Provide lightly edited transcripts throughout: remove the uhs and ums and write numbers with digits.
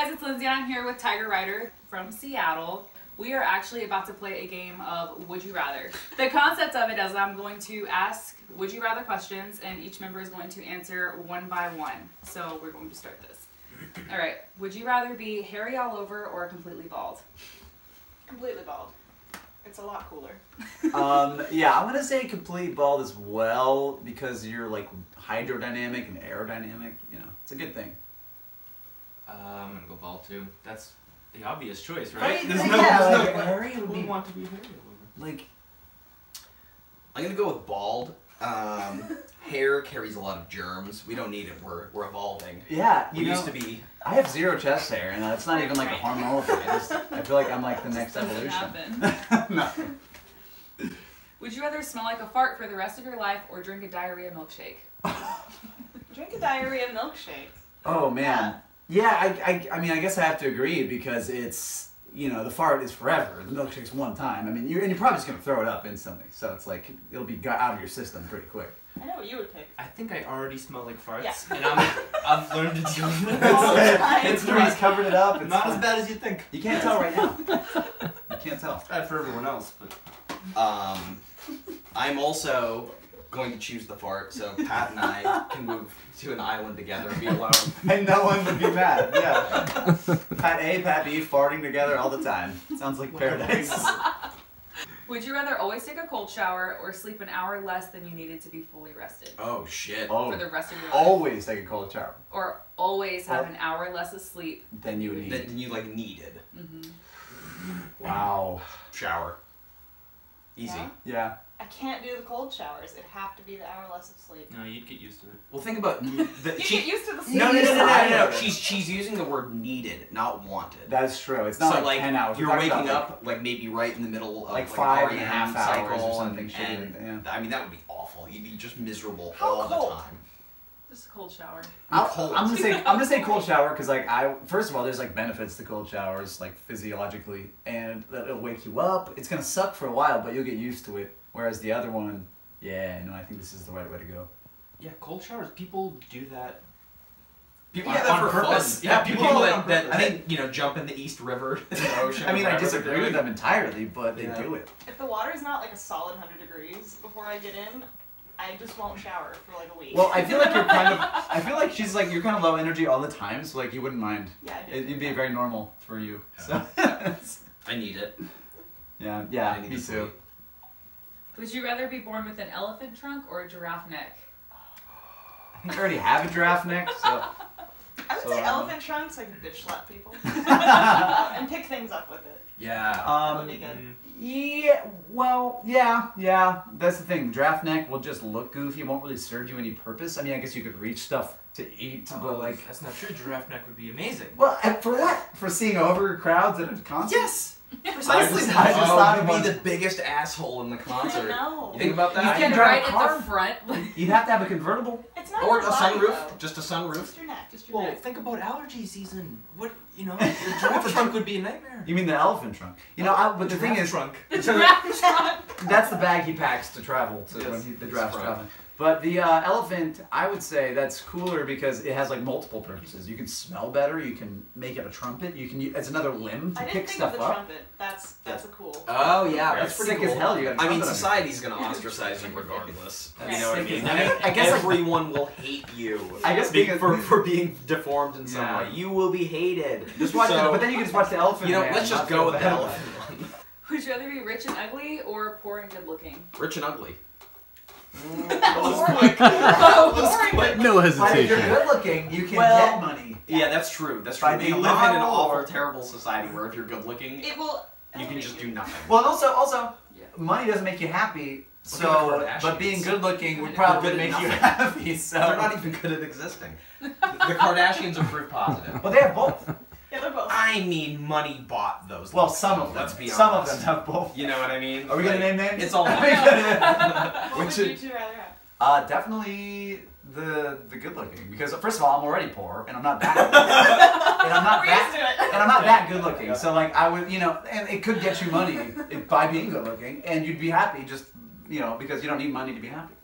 guys, it's Lindsay. I'm here with Tiger Rider from Seattle. We are actually about to play a game of Would You Rather. The concept of it is I'm going to ask Would You Rather questions, and each member is going to answer one by one. So we're going to start this. All right. Would you rather be hairy all over or completely bald? Completely bald. It's a lot cooler. Yeah, I'm gonna say completely bald as well because you're like hydrodynamic and aerodynamic. You know, it's a good thing. I'm gonna go bald too. That's the obvious choice, right? Right? There's Yeah, no like, hairy would be want to be hairy. like. I'm gonna go with bald. Hair carries a lot of germs. We don't need it. We're evolving. Yeah, We used to be. I have zero chest hair, and it's not even like a hormonal thing. I feel like I'm like the next Doesn't evolution. happen. No. Would you rather smell like a fart for the rest of your life or drink a diarrhea milkshake? Drink a diarrhea milkshake. Oh man. Yeah, I mean, I guess I have to agree because it's, you know, the fart is forever. The milkshake's one time. I mean, you're probably just gonna throw it up instantly. So it's like it'll be out of your system pretty quick. I know what you would pick. I think I already smell like farts, Yeah. and I've learned to deal with All the it. time. It's he's covered it up. It's Not as fine. bad as you think. You can't tell right now. You can't tell. It's bad for everyone else, but I'm also going to choose the fart, so Pat and I can move to an island together and be alone. And no one would be mad. Yeah. Pat A, Pat B, farting together all the time. Sounds like paradise. Would you rather always take a cold shower or sleep an hour less than you needed to be fully rested Oh shit. Oh, for the rest of your life? always take a cold shower. Or always have an hour less of sleep? Then you would need. That you like needed. Wow. Shower. Easy. Yeah. Yeah. I can't do the cold showers. It'd have to be the hour less of sleep. no, you'd get used to it. Well, think about You get used to the sleep. No. She's using the word needed, not wanted. That's true. It's not So like 10 hours. you're We're talking waking about, up like maybe right in the middle of like an 5 hour and a half half hours or cycle something shitty and like that, yeah. I mean that would be awful. You'd be just miserable How all cold? the time. Just a cold shower. I'm Cold. gonna say cold shower because like first of all there's like benefits to cold showers like physiologically and it'll wake you up. It's gonna suck for a while but you'll get used to it. Whereas the other one, yeah, no, I think this is the right way to go. Yeah, cold showers. People do that. People on- do that on for purpose. fun. Yeah, people do that, that. I think you know jump in the East River in the ocean. I mean, I wherever disagree they're with doing. them entirely, but they Yeah. do it. If the water's not like a solid 100 degrees before I get in, I just won't shower for like a week. Well, I feel like I feel like she's like, you're kind of low energy all the time, so like you wouldn't mind. Yeah, I do. It'd be very normal for you. So, I need it. yeah, I need me to too. sleep. Would you rather be born with an elephant trunk or a giraffe neck? I think I already have a giraffe neck, so. I would So, say elephant trunks, I could bitch slap people. And pick things up with it. Yeah. That would be good. Yeah, well, yeah. That's the thing. Giraffe neck will just look goofy. It won't really serve you any purpose. I mean, I guess you could reach stuff to eat, but like. That's not true. Giraffe neck would be amazing. Well, and for what? For seeing over crowds at a concert? Yes. Precisely. I just just thought thought about be the biggest asshole in the concert. I know. You think about You that? can't And drive right a at car? the front. You'd have to have a convertible. It's not Or a your body, sunroof. though. Just a sunroof. Just your neck. Just your Well, neck. think about allergy season. What your giraffe trunk would be a nightmare. You mean the elephant trunk? You know, but the thing Giraffe is, trunk. The giraffe trunk. that's the bag he packs to travel to Yes, when the it's giraffe's front. traveling. But the elephant, I would say that's cooler because it has like multiple purposes. You can smell better. You can make it a trumpet. You can. It's another limb to I didn't pick think stuff of the up. trumpet. That's a cool. Oh yeah, That's that's pretty sick cool. as hell. You got a I mean, trumpet on your society's gonna ostracize you regardless. That's You know what I sick mean? as hell. I guess everyone will hate you. I guess Be- being for being deformed in some Yeah. way. You will be hated. Just watch So, it, but then you can just watch the elephant. You know, Man, let's just not go feel with the bad. elephant one. Would you rather be rich and ugly or poor and good looking? Rich and ugly. Boring. No But if you're hesitation. good looking, you can Well, get money. Yeah, that's true. That's By true. We being live in an model awful, or- terrible society where if you're good looking, It will. you can just do nothing. Well, and also, Yeah. money doesn't make you happy. Look So, at the but being Kardashians. good looking would They're probably good at make you nothing. happy. So They're not even good at existing. The Kardashians are proof positive. Well, they have both. Yeah, they're both. I mean, money bought those. Well, looks, some though, of them. Let's be honest. Some of them have both. You know what I mean? Are we gonna Like, name names? It's all. What Which would you is- two rather have? Definitely the good looking because first of all I'm already poor and I'm not that and I'm not We're used to that it. and I'm not that good looking. So like I would and it could get you money by being good looking and you'd be happy just because you don't need money to be happy.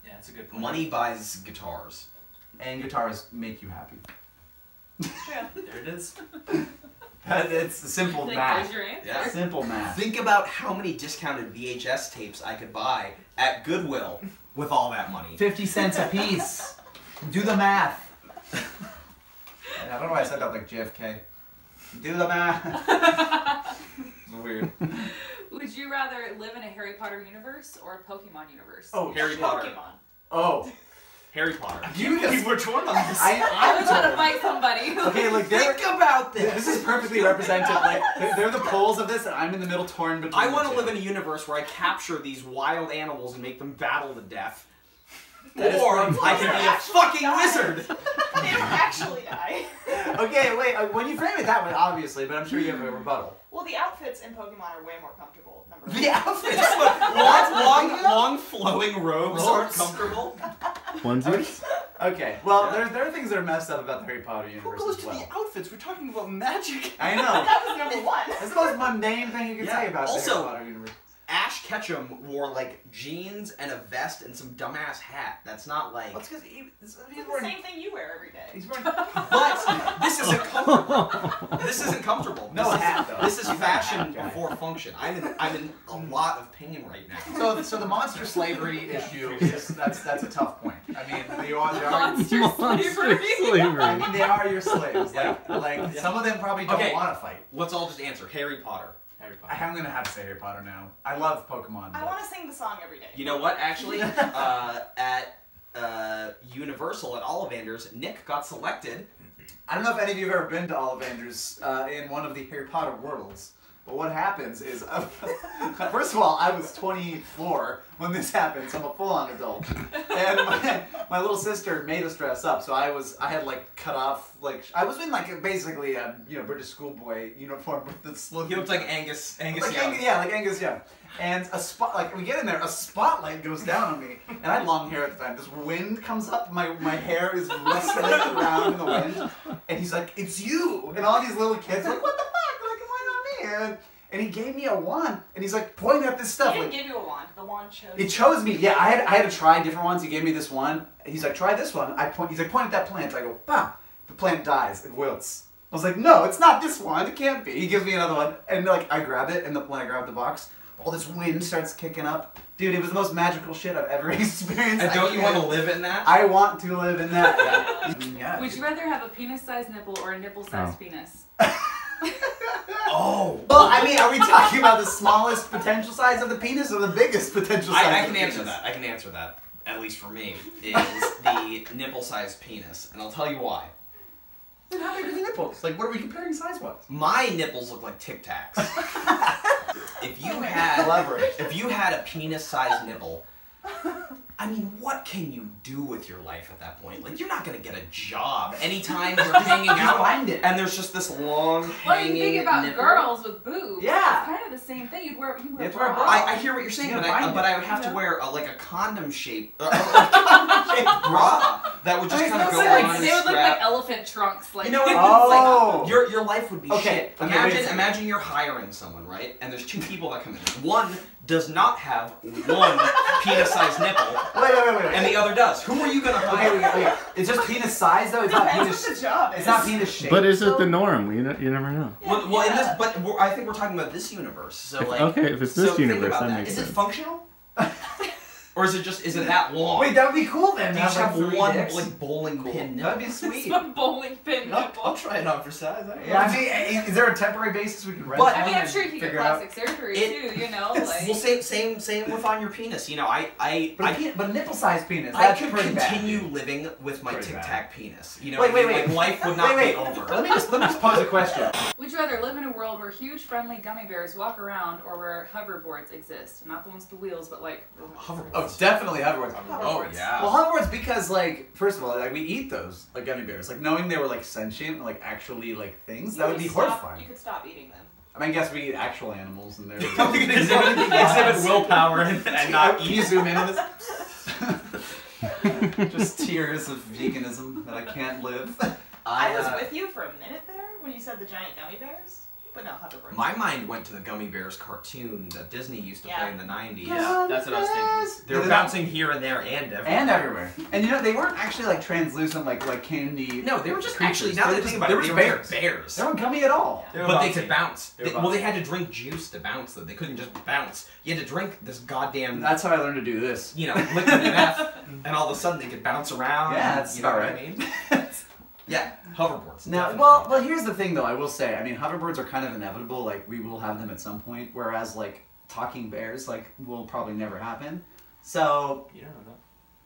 Yeah, that's a good point. Money buys guitars. And guitars make you happy. True. There it it is. It's simple Like, math. there's your answer. Yeah. Simple math. Think about how many discounted VHS tapes I could buy at Goodwill with all that money. 50 cents a piece. Do the math. I don't know why I said that like JFK. Do the math. Weird. Would you rather live in a Harry Potter universe or a Pokemon universe? Oh, Harry Potter. Pokemon. Oh. Harry Potter. You just We're torn on this. I was trying to fight somebody. Okay, look, Think about this this. is perfectly representative. Like, they're the poles of this, and I'm in the middle, torn between. I want the to two. live in a universe where I capture these wild animals and make them battle to death. That is Or pretty I can be a fucking wizard. They don't actually die. Okay, wait. When you frame it that way, obviously, but I'm sure you have a rebuttal. Well, the outfits in Pokemon are way more comfortable. Number one. The outfits. long flowing robes aren't Robes? comfortable. Onesies? Okay, well, Yeah. there are things that are messed up about the Harry Potter Who universe goes as to well. the outfits? We're talking about magic. I know. That was number one. That's the most mundane thing you can Yeah. say about Also- the Harry Potter universe. Ash Ketchum wore like jeans and a vest and some dumbass hat. That's not like. Well, it's because he's It's the wearing. same thing you wear every day. He's wearing. But this isn't comfortable. This isn't comfortable. No This is- hat, though. This is He's not a fashion hat guy. before function. I'm in a lot of pain right now. So the monster slavery issue is that's a tough point. I mean, they are. Monster slavery. I mean, they are your slaves. Like Yeah. some of them probably don't Okay. want to fight. Let's all just answer Harry Potter. Harry Potter. I'm gonna have to say Harry Potter now. I love Pokemon. I but- want to sing the song every day. You know what? Actually, at Universal at Ollivanders, Nick got selected. I don't know if any of you have ever been to Ollivanders in one of the Harry Potter worlds, but what happens is, first of all, I was 24 when this happened, so I'm a full-on adult, and my little sister made us dress up, so I had like cut off, like I was in like basically a British schoolboy uniform with the slow. He looked like Angus Young. Like Angus Young. And we get in there, a spotlight goes down on me, and I had long hair at the time. This wind comes up, my hair is rustling around in the wind, and he's like, "It's you!" And all these little kids are like, "What the fuck? Like, why not me?" And he gave me a wand, and he's like pointing at this He stuff. didn't Like, give you a wand. The wand chose. it chose me. Yeah, I had to try different ones. He gave me this one. He's like, "Try this one." He's like, "Point at that plant." I go, "Bam!" The plant dies. It wilts. I was like, "No, it's not this one. It can't be." He gives me another one, and like I grab it, and when I grab the box, all this wind starts kicking up. Dude, it was the most magical shit I've ever experienced. And don't you want to live in that? I want to live in that. Yeah. Would you rather have a penis-sized nipple or a nipple-sized Oh. penis? Oh. Well, I mean, are we talking about the smallest potential size of the penis or the biggest potential size? I of can the answer penis? that. I can answer that. At least for me, is the nipple-sized penis, and I'll tell you why. Then how big are the nipples? Like, what are we comparing size-wise? My nipples look like Tic Tacs. If you had a penis-sized nipple, I mean, what can you do with your life at that point? Like, you're not gonna get a job anytime you're hanging out, find it. and there's just this long Well, hanging you think about nipple. girls with boobs. Yeah. It's kind of the same thing. You wear have to wear a bra. bra. I hear what you're saying, You but gotta find I it. would have to Yeah. wear like a condom-shaped bra that would just I mean, kind of it's go not on like- and They would look strap. like elephant trunks. Like, You know what? Oh. Like, your life would be Okay, shit. okay, wait a second. Imagine you're hiring someone, right? And there's two people that come in. One does not have one penis-sized nipple, Wait. and the other does. Who are you gonna hire? Okay. It's just penis size though. It's not Depends penis. what the job is. It's not penis shape. But is it so- the norm? You never know. Well, in this, but I think we're talking about this universe. So like, Okay, if it's so this think universe, about that makes Is sense. it functional? Or is it that long? Wait, that would be cool then. Do to you just have like, 3 one dicks. like bowling pin nipple? That'd be it's sweet. a bowling pin nipple. try it on for size. Yeah, I mean, is there a temporary basis we can rent? But- I one mean, I'm and sure you could get figure it out? plastic surgery It- too. You know, Well, like. same with on your penis. You know, But nipple-sized penis. I That's could pretty continue bad. living with my Pretty Tic bad. Tac penis. You know, Wait, what I wait, mean? wait. Like, life would not Wait. be over. Let me just pose a question. Would you rather live in a world where huge, friendly gummy bears walk around, or where hoverboards exist? Not the ones with the wheels, but like. Hoverboards. Oh, definitely hoverboards. Oh yeah. Well, hoverboards because like first of all, like we eat those like gummy bears. Like knowing they were like sentient, like actually like things, that would be horrifying. You could stop eating them. I mean, I guess we eat actual animals and they're. Exhibit willpower and not Can you zoom in on this? Just tears of veganism that I can't live. I was with you for a minute there when you said the giant gummy bears. But no, hoverboards. My mind went to the Gummy Bears cartoon that Disney used to play in the 90s. Yeah, that's what I was thinking. They were bouncing here and there and everywhere. And everywhere. And you know, they weren't actually like translucent like candy. No, they were just creatures. actually, now that I think about it, they were bears. bears. They weren't gummy at all. They were But they bouncy. could bounce. They were Well, they bouncy. had to drink juice to bounce, though. They couldn't just bounce. You had to drink this goddamn, That's how I learned to do this. you know, liquid meth, and all of a sudden they could bounce around. Yeah, and, that's you know about what I right. mean? Yeah, hoverboards. Now, definitely. well, here's the thing, though. I will say, I mean, hoverboards are kind of inevitable. Like, we will have them at some point. Whereas, like, talking bears, like, will probably never happen. So You don't know.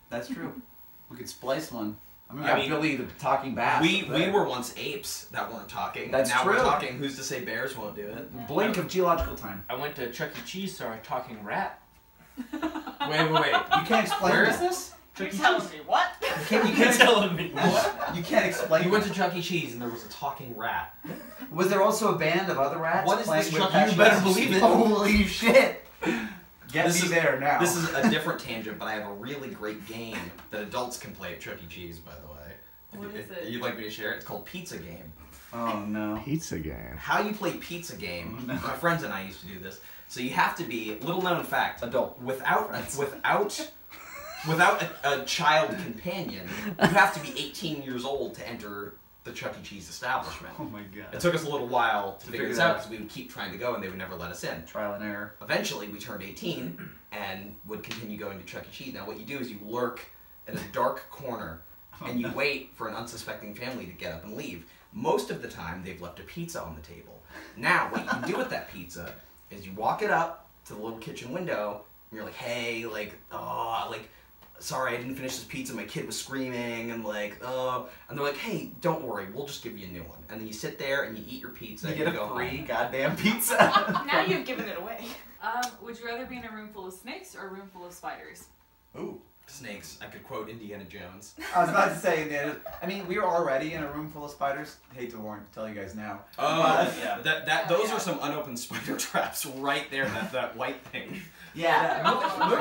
that's true. We could splice one. I mean, we I got mean, Billy the talking bass. we there. were once apes that weren't talking. That's now true. we're talking. Who's to say bears won't do it? Blink of geological time. I went to Chuck E. Cheese, saw a talking rat. Wait, wait, wait. You can't explain Where that. is this? You're telling me what? You You're can't, telling me. you can't explain. You went to Chuck E. Cheese and there was a talking rat. Was there also a band of other rats? What is playing this with Chuck E. passion? You better believe it. Holy shit! Get This me is- there now. This is a different tangent, but I have a really great game that adults can play at Chuck E. Cheese, by the way. What is If it? you'd like me to share it? It's called Pizza Game. Oh no. Pizza game. How you play Pizza Game. Oh, no. My friends and I used to do this. So you have to be, little known fact, Adult. without Friends. without a child companion, you have to be 18 years old to enter the Chuck E. Cheese establishment. Oh my god. It took us a little while to figure figure this it out out. because we would keep trying to go and they would never let us in. Trial and error. Eventually, we turned 18 and would continue going to Chuck E. Cheese. Now, what you do is you lurk in a dark corner and you wait for an unsuspecting family to get up and leave. Most of the time, they've left a pizza on the table. Now, what you can do with that pizza is you walk it up to the little kitchen window and you're like, hey, like, oh, like, sorry, I didn't finish this pizza. My kid was screaming and like, oh, and they're like, hey, don't worry, we'll just give you a new one. And then you sit there and you eat your pizza. You and get you a go free home. goddamn pizza. Now you've given it away. Would you rather be in a room full of snakes or a room full of spiders? Ooh, snakes. I could quote Indiana Jones. I was about to say, I mean, we were already in a room full of spiders. Hate to tell you guys now. Oh, yeah. Those are some unopened spider traps right there. That white thing. Yeah.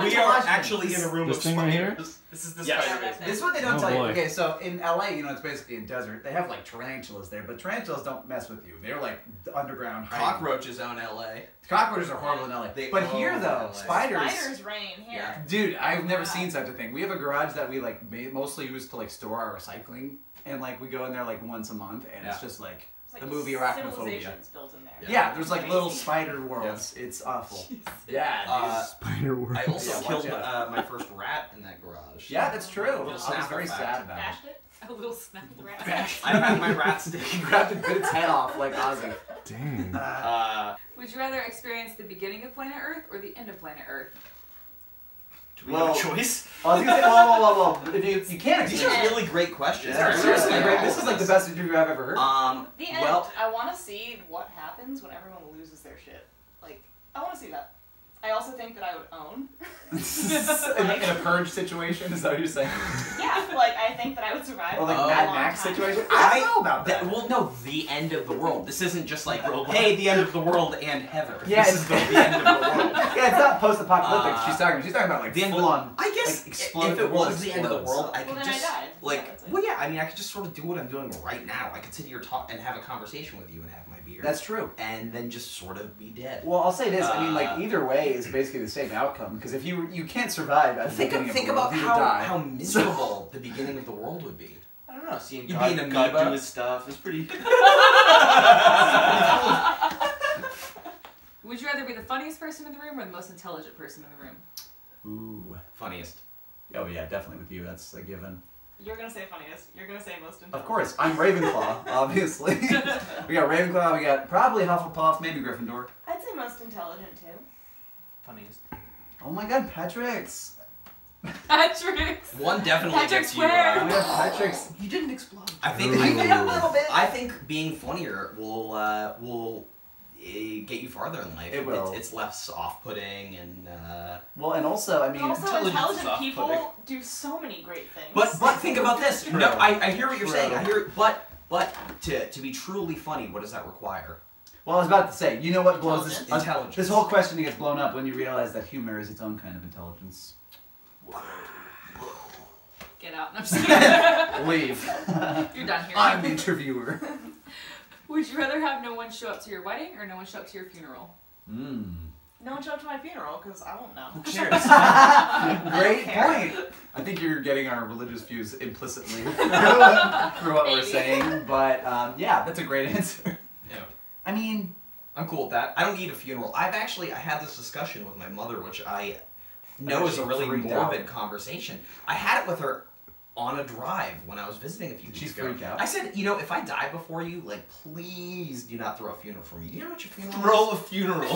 We are actually in a room This of thing right here? spiders. This is the Yes. spider Yeah, base. This is what they don't Oh, tell you. boy. Okay, so in LA, you know, it's basically a desert. They have like tarantulas there, but tarantulas don't mess with you. They're like underground hiding. Cockroaches own LA. Cockroaches are horrible in LA. They But here own though, LA. spiders. Spiders reign here. Yeah. Dude, I've never Wow. seen such a thing. We have a garage that we like mostly use to like store our recycling, and like we go in there like once a month, and it's Yeah. just like It's like the movie Arachnophobia. civilization's built in there. Yeah, there's like Crazy. little spider worlds. It's awful. Yeah. Spider world. I also Yeah, watch killed out. my first rat in that garage. Yeah, that's true. I was Snapple very fact. sad about it. Bashed it? A little snap rat. Bashed. I had my rat stick. He grabbed it, bit its head off like Ozzy. Dang. Would you rather experience the beginning of planet Earth or the end of planet Earth? Do we have a choice? I was gonna say, whoa. If you can't These experience are really great questions. Yeah, They're seriously, really great. great. This is like the best interview I've ever heard. The end. Well, I want to see what happens when everyone loses their shit. Like, I want to see that. I also think that I would own. in a purge situation, is that what you're saying? Yeah, like I think that I would survive. Or like a Mad long Max time. situation? I don't know about that. Well, no, the end of the world. This isn't just like, World hey, the end of the world and Heather. Yeah, This is the end of the world. Yeah, it's not post-apocalyptic. She's talking about like The end of full on. I guess like, explode- if it was the end of the world, I Well, could then I just died. like, Yeah, that's it. well, yeah. I mean, I could just sort of do what I'm doing right now. I could sit here talk and have a conversation with you and have my beer. That's true. and then just sort of be dead. Well, I'll say this. I mean, like Uh, either way is basically the same outcome because if you can't survive at the beginning Think of the about world, you would die. how miserable the beginning of the world would be. I don't know. Seeing You'd God, be an God amoeba. do his stuff is pretty. Would you rather be the funniest person in the room or the most intelligent person in the room? Ooh. Funniest. Oh yeah, definitely with you. That's a given. You're gonna say funniest. You're gonna say most intelligent. Of course, I'm Ravenclaw, obviously. We got Ravenclaw. We got probably Hufflepuff, maybe Gryffindor. I'd say most intelligent too. Funniest. Oh my God, Patrick's. Patrick's. One definitely Patrick gets you. Square. We have Patrick's. You didn't explode. I think Ooh. A little bit. I think being funnier will get you farther in life. It will. It's less off-putting and. Well, and also, I mean, Also, intelligence is intelligent off-putting. people do so many great things. But think about this. True. No, I hear what you're True. saying. I hear, but to be truly funny, what does that require? well, I was about to say, you know what blows this? Intelligence. This whole question gets blown up when you realize that humor is its own kind of intelligence. Get out. No, I'm just kidding. Leave. You're done here. I'm the interviewer. Would Would you rather have no one show up to your wedding or no one show up to your funeral? No one show up to my funeral because I won't know. Who cares? Great point. I think you're getting our religious views implicitly through what we're saying, but yeah, that's a great answer. Yeah. I mean, I'm cool with that. I don't need a funeral. I had this discussion with my mother, which I know is a really morbid conversation. I had it with her on a drive when I was visiting a few weeks ago. Freak out? I said, you know, if I die before you, like, please do not throw a funeral for me. Do you know what your funeral is? Throw a funeral. no,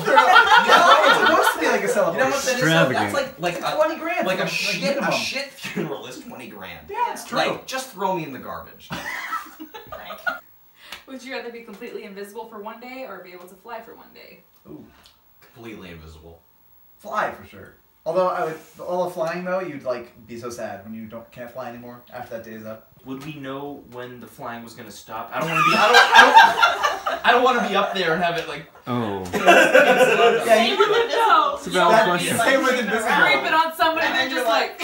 it's supposed to be like a celebration. You know what that is? Extravagant. That's like 20 grand. Like a minimum. shit funeral is 20 grand. Yeah, it's true. Like, just throw me in the garbage. Frank. Would you rather be completely invisible for one day or be able to fly for one day? Ooh, Completely invisible. fly for sure. Although all the flying though, you'd like be so sad when you can't fly anymore after that day is up. Would we know when the flying was gonna stop? I don't want to be. I don't want to be up there and have it like. Oh. Yeah, You wouldn't know. It's a valid question. Same with invisible. Creep it on somebody and they're just like.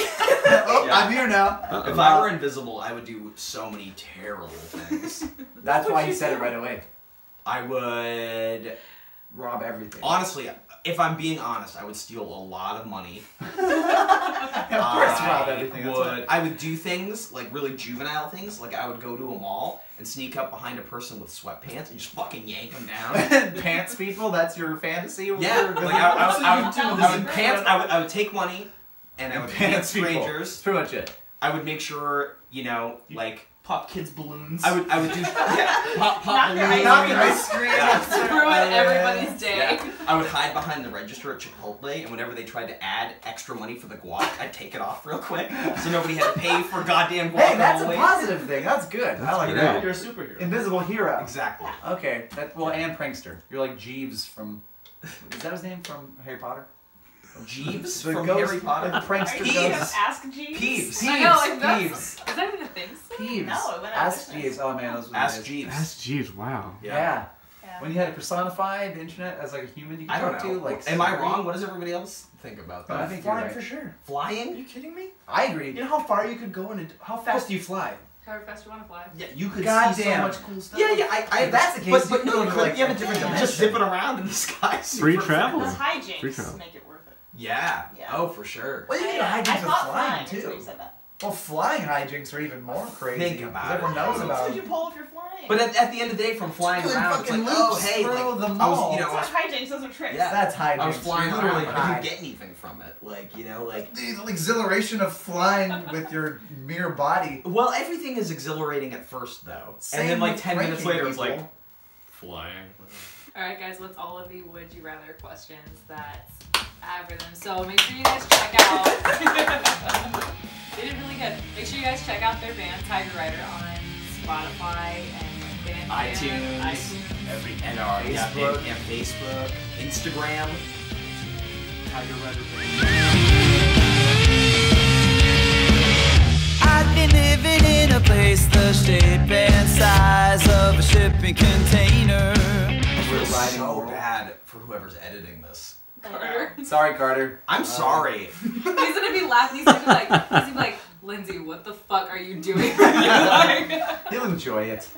Oh, Yeah. I'm here now. If I were invisible, I would do so many terrible things. That's why he said it right away. I would... Rob everything. Honestly, if I'm being honest, I would steal a lot of money. Of course, rob everything. I would do things, like really juvenile things, like I would go to a mall and sneak up behind a person with sweatpants and just fucking yank them down. Pants people, that's your fantasy? Yeah, like I would take money and I would pants strangers. That's pretty much it. I would make sure, you know, like Pop kids' balloons. I would do pop Knock your balloons. Knock your ice cream. Ruin everybody's day. Yeah. I would hide behind the register at Chipotle, and whenever they tried to add extra money for the guac, I'd take it off real quick, so nobody had to pay for goddamn guac. Hey, that's a always. positive thing. That's good. I like great. that. You're a superhero. Invisible hero. Exactly. Okay. And prankster. You're like Jeeves from... Is that his name from Harry Potter? Jeeves The from ghost- Harry Potter. the prankster Are you gonna ghost. ask Jeeves? Peeves. I know, like that's, Peeves. is that even a thing? Peeves. No, it went out of Ask business. Jeeves. Oh man, those were the Ask days. Jeeves. That's Jeeves, wow. Yeah. Yeah. When you had to personify the internet as like a human you could I don't talk know. to, like Am I Siri. wrong? What does everybody else think about that? I think you're Flying right. for sure. Are Flying? you kidding me? I agree. You know how far you could go and how fast do you fly? However fast you want to fly. Yeah, you could God see damn. so much cool stuff. Yeah, I If that's the case, but you no, could you go to, could. You have a different dimension. Just zipping around in the sky. Free super travel. The fast. Free hijinks travel. make it worth it. Yeah. Yeah. Oh, for sure. Well, you can do I hijinks with thought flying until too. you said that. Well, flying hijinks are even more crazy. Think about Everyone it. knows What about would you them. pull if you're flying? But at the end of the day, from flying Good around, it's like, fucking oh, loops hey, through like, the I was, mall. you know, It's not hijinks, those are tricks. Yeah. That's hijinks. I was flying You're around, literally but I high. didn't get anything from it. Like, you know, like. The exhilaration of flying with your mere body. Well, everything is exhilarating at first, though. Same and then, like, with 10 minutes pranking later, it's like, people. Flying. Alright guys, what's all of the would you rather questions that I have for them. So make sure you guys check out they did really good. Make sure you guys check out their band Tiger Rider on Spotify and Bandcamp, iTunes, and our Facebook. and Facebook, Instagram. Tiger Rider. I've been living in a place the shape and size of a shipping container. We're riding so world. bad for whoever's editing this. Carter. Sorry, Carter. I'm sorry. He's gonna be laughing. He's gonna be like, Lindsay, what the fuck are you doing? Like, He'll enjoy it.